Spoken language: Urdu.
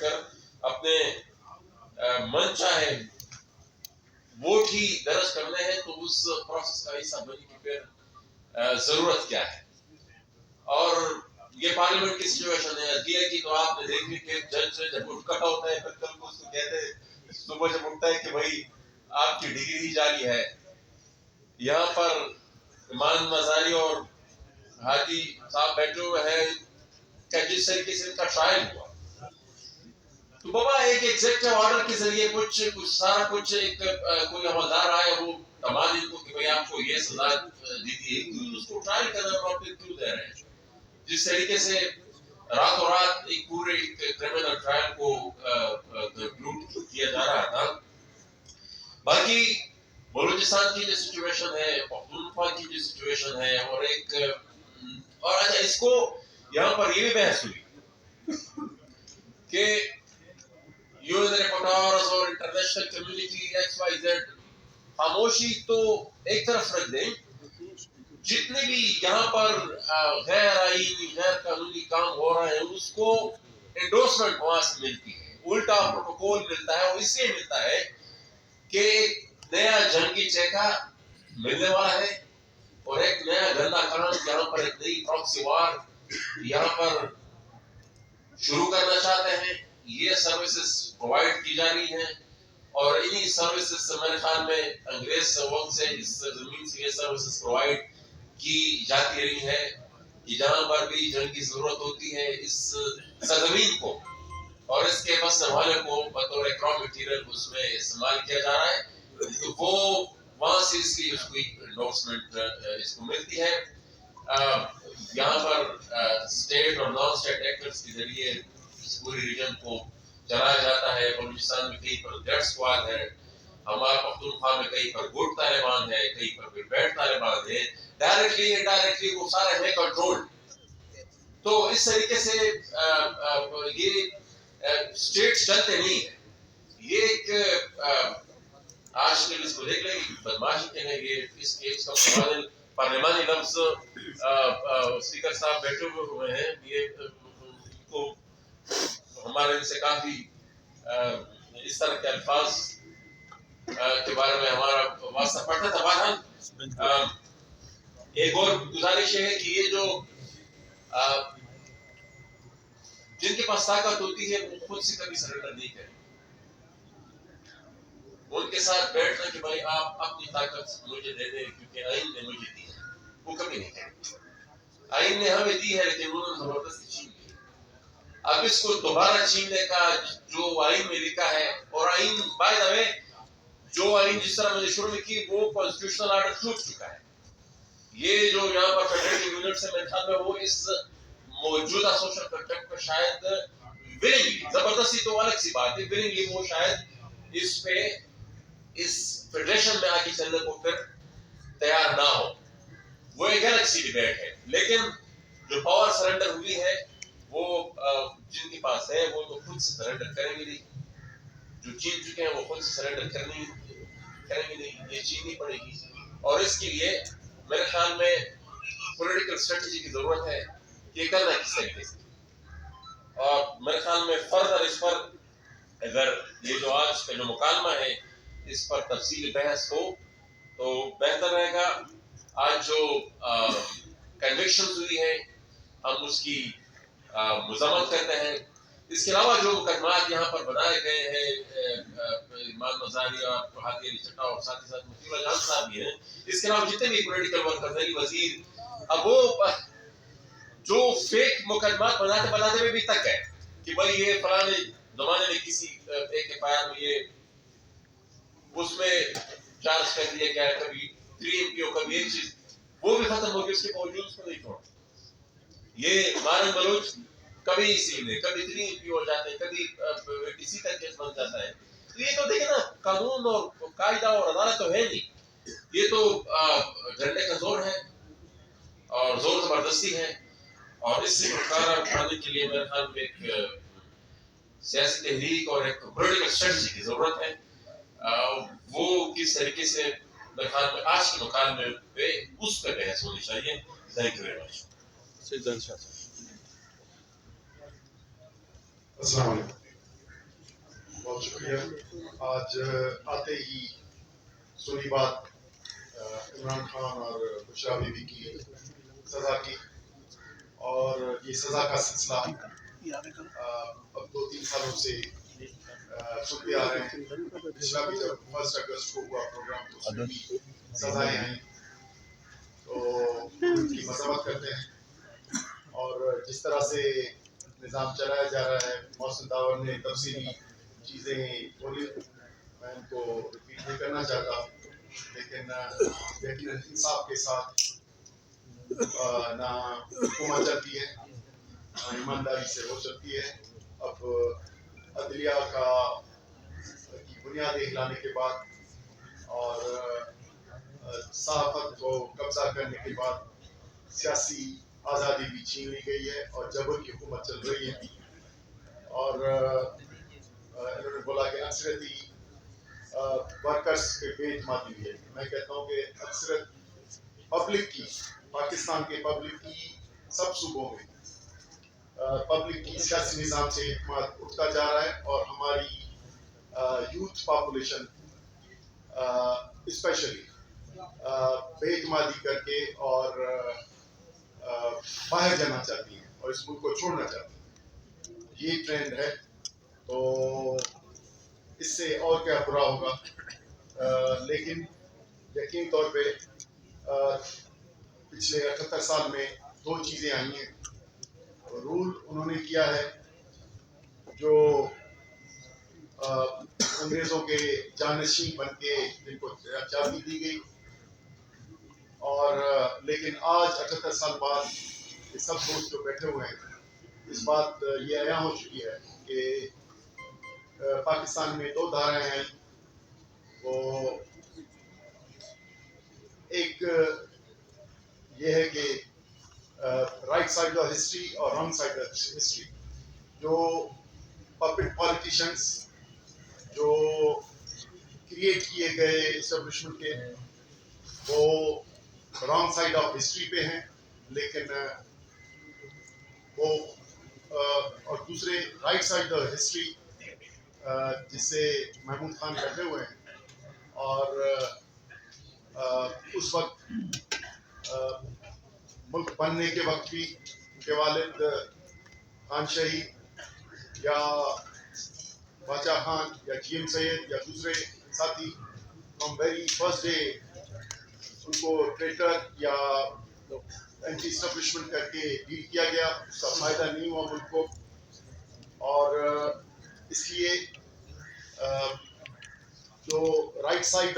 بیٹھ کر اپنے من چاہے ووٹ ہی درج کرنے ہیں تو اس پروسیس کا حصہ بنی کہ پھر ضرورت کیا ہے. اور یہ پارلیمنٹ کی سچویشن ہے. عدلیہ کی تو آپ نے دیکھی کہ جج سے جب اٹھ کھڑا ہوتا ہے پھر کل کو اس کو کہتے ہیں صبح جب اٹھتا ہے کہ بھائی آپ کی ڈگری ہی جعلی ہے. یہاں پر ایمان مزاری اور ہادی صاحب بیٹھے ہوئے ہیں کہ جس طریقے سے ان کا ٹرائل ہوا تو بابا ایک ایگزیکٹو آرڈر کے ذریعے کچھ سارا کچھ ایک کوئی حوالدار آئے وہ تمام ان کو کہ بھائی آپ کو یہ سزا دی تھی کیوں اس کو ٹرائل کرنا اور پھر کیوں دے رہے ہیں. جس طریقے سے راتوں رات ایک پورے کرمنل ٹرائل کو کنکلوڈ کیا جا رہا تھا. باقی بلوچستان کی جو سچویشن ہے, پختونخوا کی جو سچویشن ہے, اور ایک اور اچھا اس کو یہاں پر یہ بھی بحث ہوئی کہ یو این رپورٹرز اور international community X Y Z خاموشی تو ایک طرف رکھ دیں, جتنے بھی یہاں پر غیر آئینی غیر قانونی کام ہو رہے ہیں اس کو انڈورسمنٹ وہاں سے ملتی ہے, الٹا پروٹوکول ملتا ہے. اور اس سے ملتا ہے کہ ایک نیا جنگی چیکا ملنے والا ہے اور ایک نیا گندا کام یہاں پر ایک نئی پراکسی وار یہاں پر شروع کرنا چاہتے ہیں. یہ سروسز پرووائڈ کی جا رہی ہیں اور انہی سروسز سے میرے خیال میں انگریز وقت سے اس زمین سے یہ سروسز پرووائڈ کی جاتی رہی ہے کہ جہاں پر بھی جنگ کی ضرورت ہوتی ہے اس سرزمین کو اور اس کے بس والے کو بطور را مٹیریل اس میں استعمال کیا جا رہا ہے تو وہ وہاں سے اس کی انڈورسمنٹ اس کو ملتی ہے. یہاں پر اسٹیٹ اور نان اسٹیٹ ایکٹرز کے ذریعے اس پوری ریجن کو چلایا جاتا ہے. بلوچستان میں کہیں پر ڈیڈ اسکواڈ ہے, ہمارا پختونخوا میں کہیں پر گڈ طالبان ہے, کہیں پر پھر بیڈ طالبان ہے. ڈائریکٹلی انڈائریکٹلی وہ سارے ہیں کنٹرول. تو اس طریقے سے یہ اسٹیٹ چلتے نہیں ہے. یہ ایک آج کل اس کو دیکھ لیں بدماشی کے ہیں. یہ اس کیس کا پارلیمانی لفظ اسپیکر صاحب بیٹھے ہوئے ہیں, یہ کو ہمارے ان سے کافی اس طرح کے الفاظ کے بارے میں ہمارا واسطہ پڑتا تھا. بہرحال ایک اور گزارش ہے کہ یہ جو جن کے پاس طاقت ہوتی ہے وہ خود سے کبھی سرنڈر نہیں کریں. ان کے ساتھ بیٹھنا کہ بھائی آپ اپنی طاقت مجھے دے دیں کیونکہ آئین نے مجھے دی ہے, وہ کبھی نہیں کریں. آئین نے ہمیں دی ہے لیکن انہوں نے زبردستی چھین لی. اب اس کو دوبارہ چھیننے کا جو آئین میں لکھا ہے, اور آئین بائی دا وے جو آئین جس طرح میں نے شروع میں کی وہ کانسٹیٹیوشنل آرڈر ٹوٹ چکا ہے. یہ جو یہاں پر فیڈریٹو یونٹ سے میرے خیال میں وہ اس موجودہ سوشل کنٹریکٹ پر شاید ولنگلی, زبردستی تو الگ سی بات ہے, ولنگلی وہ شاید اس پہ اس فیڈریشن میں آگے چلنے کو پھر تیار نہ ہو. وہ ایک الگ سی ڈیبیٹ ہے. لیکن جو پاور سرنڈر ہوئی ہے وہ جن کے پاس ہے وہ تو خود سے سرنڈر کریں گے نہیں. جو چین چکے ہیں وہ خود سے سرنڈر کریں گے نہیں, یہ چینی پڑے گی. اور اس کے لیے میرے خیال میں پولیٹیکل اسٹریٹجی کی ضرورت ہے کہ کرنا کس طریقے سے. اور میرے خیال میں فردر اس پر اگر یہ جو آج کا جو مکالمہ ہے اس پر تفصیل بحث ہو تو بہتر رہے گا. آج جو کنوکشنز ہوئی ہیں ہم اس کی مذمت کرتے ہیں. اس کے علاوہ جو مقدمات یہاں پر بنائے گئے ہیں ایمان مزاری اور ہادی علی چٹا اور ساتھ ہی ساتھ مفتی اللہ جان صاحب بھی ہیں, اس کے علاوہ جتنے بھی پولیٹیکل ورکرز ہیں, وزیر, اب وہ جو فیک مقدمات بناتے ہوئے بھی تک ہے کہ بھائی یہ فلاں زمانے میں کسی ایک ایف آئی آر میں یہ اس میں چارج کر دیا گیا ہے, کبھی 3 MPO کبھی ایک چیز, وہ بھی ختم ہو گئی. اس کے باوجود اس کو نہیں چھوڑا. یہ مارن بلوچ کبھی اسی میں کبھی 3 MPO ہو جاتے ہیں, کبھی کسی کا کیس بن جاتا ہے. تو یہ تو دیکھیں نا قانون اور قاعدہ اور عدالت تو ہے نہیں, یہ تو ڈنڈے کا زور ہے اور زور زبردستی ہے. اور اس سے چھٹکارا پانے کے لیے میرے خیال میں ایک سیاسی تحریک اور ایک پولیٹیکل اسٹریٹجی کی ضرورت ہے. وہ کس طریقے سے میرے خیال میں آج کے مکالمے پہ اس پہ بحث ہونی چاہیے. Thank you very much. السلام علیکم. بہت شکریہ. آج آتے ہی سنی بات عمران خان اور بشرا بی بی کی سزا کی، اور یہ سزا کا سلسلہ اب 2-3 سالوں سے سنتے آ رہے ہیں. پچھلا بھی جب 1 اگست کو ہوا پروگرام تو اس میں بھی سزائیں آئیں، تو ان کی مذمت کرتے ہیں. اور جس طرح سے نظام چلایا جا رہا ہے، محسن داور نے تفصیلی چیزیں بولی، میں ان کو ریپیٹ نہیں کرنا چاہتا، لیکن یقیناً انصاف کے ساتھ نہ حکومت چلتی ہے، نہ ایمانداری سے وہ چلتی ہے. اب عدلیہ کی بنیادیں ہلانے کے بعد اور صحافت کو قبضہ کرنے کے بعد سیاسی آزادی بھی چھین لی گئی ہے اور جبر کی حکومت چل رہی ہے. اور انہوں نے بولا کہ اکثریتی ورکرز پہ بے اعتمادی ہوئی ہے. میں کہتا ہوں کہ اکثریت پبلک کی، پاکستان کے پبلک کی سب صوبوں میں پبلک کی سیاسی نظام سے اعتماد اٹھتا جا رہا ہے، اور ہماری یوتھ پاپولیشن اسپیشلی بے اعتمادی کر کے اور باہر جانا چاہتی ہیں اور اس ملک کو چھوڑنا چاہتی ہیں. یہ ٹرینڈ ہے. تو اس سے اور کیا برا ہوگا. لیکن یقین طور پہ پچھلے 78 سال میں 2 چیزیں آئی ہیں. رول انہوں نے کیا ہے جو انگریزوں کے جانشین بن کے جن کو آزادی دی گئی، اور لیکن آج 78 سال بعد یہ سب دوست جو بیٹھے ہوئے ہیں، اس بات یہ عیاں ہو چکی ہے کہ پاکستان میں 2 دھاریں ہیں. وہ ایک یہ ہے کہ رائٹ سائڈ آف ہسٹری اور رانگ سائڈ آف ہسٹری. جو پپٹ پالیٹیشنس جو کریٹ کیے گئے اسٹیبلشمنٹ کے، وہ رانگ سائڈ آف ہسٹری پہ ہیں، لیکن وہ اور دوسرے رائٹ سائڈ آف ہسٹری جس سے محمود خان بیٹھے ہوئے ہیں. اور اس وقت ملک بننے کے وقت بھی ان کے والد خان شہید یا باچا خان یا جی ایم سید یا دوسرے ساتھی فرام ویری فرسٹ ڈے ان کو ٹریٹر یا اینٹی اسٹیبلشمنٹ کر کے ڈیل کیا گیا. اس کا فائدہ نہیں ہوا ملک کو، اور اس لیے جو رائٹ سائڈ